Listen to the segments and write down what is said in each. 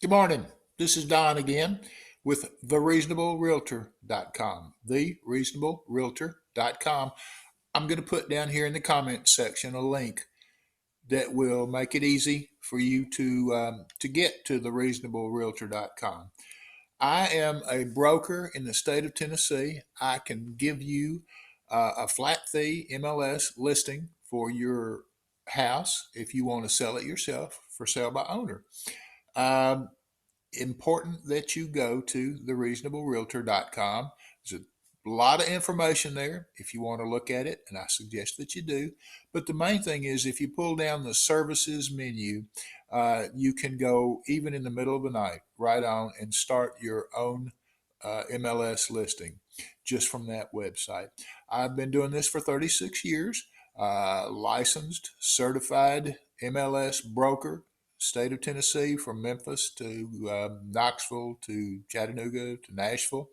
Good morning. This is Don again with thereasonablerealtor.com. Thereasonablerealtor.com. I'm going to put down here in the comment section a link that will make it easy for you to get to thereasonablerealtor.com. I am a broker in the state of Tennessee. I can give you a flat fee MLS listing for your house if you want to sell it yourself for sale by owner. Um, Important that you go to thereasonablerealtor.com. There's a lot of information there if you want to look at it, and I suggest that you do. But the main thing is if you pull down the services menu, you can go even in the middle of the night right on and start your own MLS listing just from that website. I've been doing this for 36 years, licensed, certified MLS broker, state of Tennessee, from Memphis to Knoxville to Chattanooga to Nashville.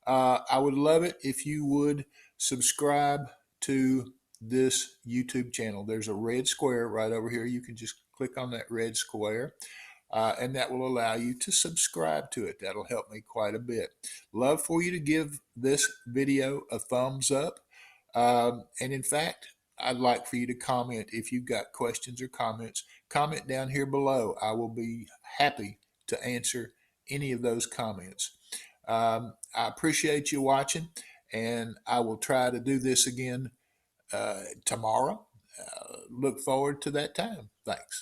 I would love it if you would subscribe to this YouTube channel. There's a red square right over here. You can just click on that red square. And that will allow you to subscribe to it. That'll help me quite a bit. Love for you to give this video a thumbs up. And in fact, I'd like for you to comment if you've got questions or comments. Comment down here below. I will be happy to answer any of those comments. I appreciate you watching, and I will try to do this again tomorrow. Look forward to that time. Thanks.